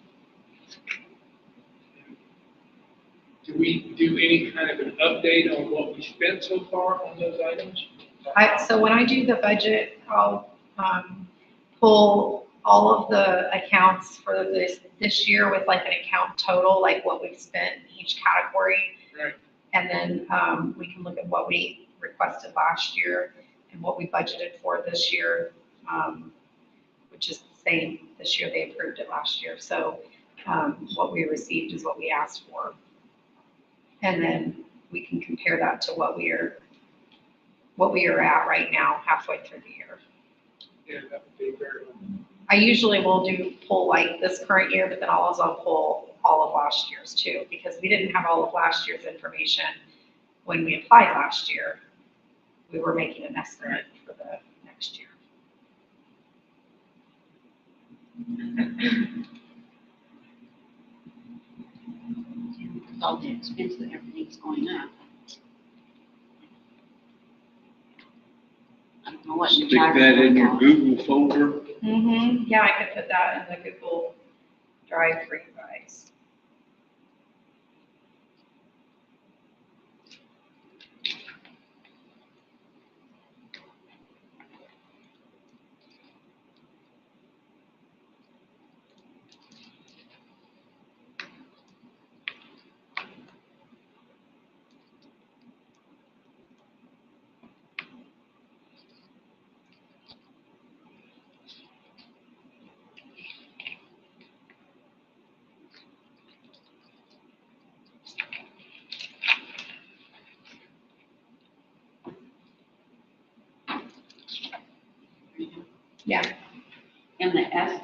Do we do any kind of an update on what we spent so far on those items? so when I do the budget, I'll pull all of the accounts for this year with like an account total, like what we've spent in each category. Right. And then we can look at what we requested last year and what we budgeted for this year, which is the same. This year they approved it last year. So what we received is what we asked for. And then we can compare that to what we are at right now, halfway through the year. Yeah, that would be very well. I usually will pull like this current year, but then I'll also pull all of last year's too, because we didn't have all of last year's information when we applied last year. We were making an estimate for the next year. With all the expenses, everything's going up. I don't know what. Stick that in your Google folder. Yeah, I could put that in the Google Drive for you guys.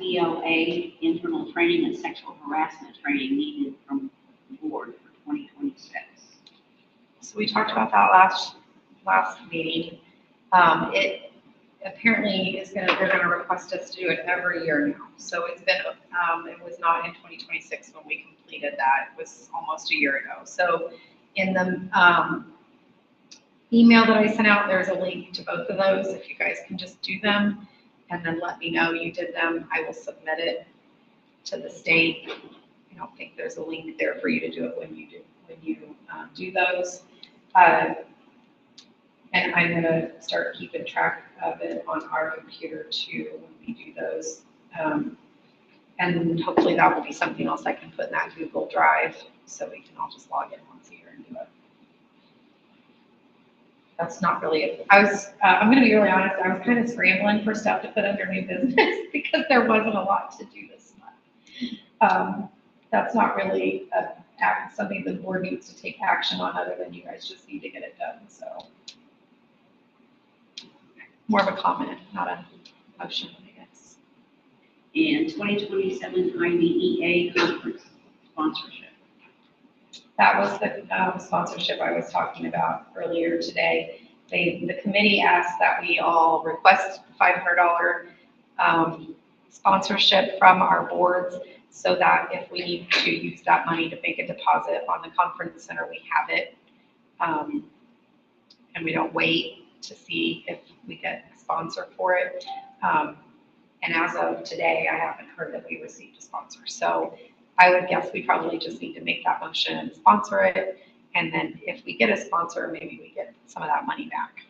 SBLA internal training and sexual harassment training needed from the board for 2026. So we talked about that last meeting. It apparently they're gonna request us to do it every year now. So it's been, it was not in 2026 when we completed that. It was almost a year ago. So in the email that I sent out, there's a link to both of those. If you guys can just do them and then let me know you did them, I will submit it to the state. I don't think there's a link there for you to do it when you do those. And I'm gonna start keeping track of it on our computer too when we do those. And hopefully that will be something else I can put in that Google Drive so we can all just log in once a year and do it. That's not really it. I'm gonna be really honest, I was kind of scrambling for stuff to put under new business because there wasn't a lot to do this month. That's not really something the board needs to take action on other than you guys just need to get it done, so. More of a comment, not a motion, I guess. And 2027 IDEA conference sponsorship. That was the sponsorship I was talking about earlier today. The committee asked that we all request $500 sponsorship from our boards so that if we need to use that money to make a deposit on the conference center, we have it. And we don't wait to see if we get a sponsor for it. And as of today, I haven't heard that we received a sponsor. So I would guess we probably just need to make that motion and sponsor it. And then if we get a sponsor, maybe we get some of that money back.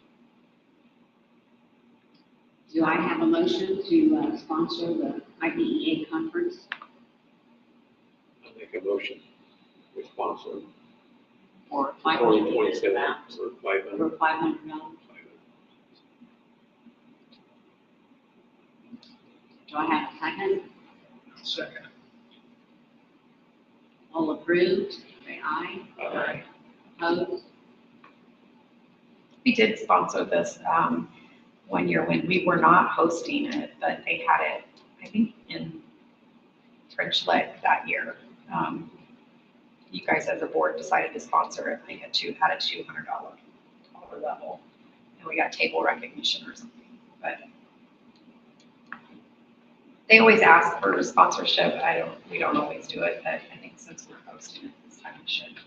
Do I have a motion to sponsor the IDEA conference? I'll make a motion to sponsor For $500 2027 amount, for for $500. Do I have a second? Second. All approved, say aye. Aye. Opposed? We did sponsor this one year when we were not hosting it, but they had it, I think, in French Lick that year. You guys as a board decided to sponsor it, like at a $200 level. And we got table recognition or something, but they always ask for sponsorship. We don't always do it, but I think since we're hosting it this time, we should.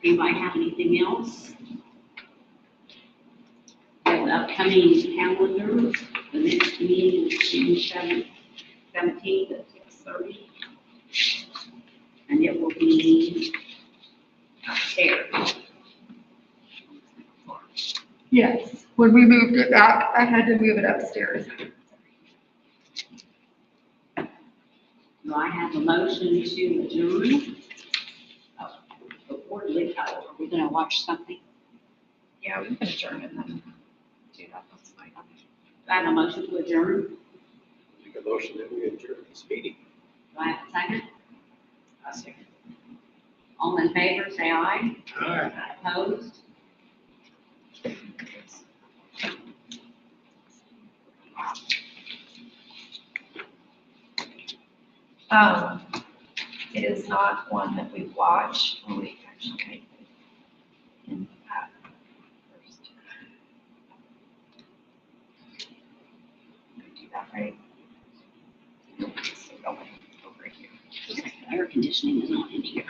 Anybody have anything else? We have the upcoming calendar. The next meeting is June 17th at 6:30. And it will be upstairs. Yes, when we moved it back, I had to move it upstairs. Do I have a motion to adjourn? Oh, before we leave, are we gonna watch something? Yeah, we can adjourn and then do that. That's fine. Do I have a motion to adjourn? Make a motion that we adjourn this meeting. Do I have a second? I'll second. All in favor, say aye. Aye. Opposed? It is not one that we watch. Oh, wait, actually, in that first. Do that right. Nope, it's over here. Air conditioning is not in here.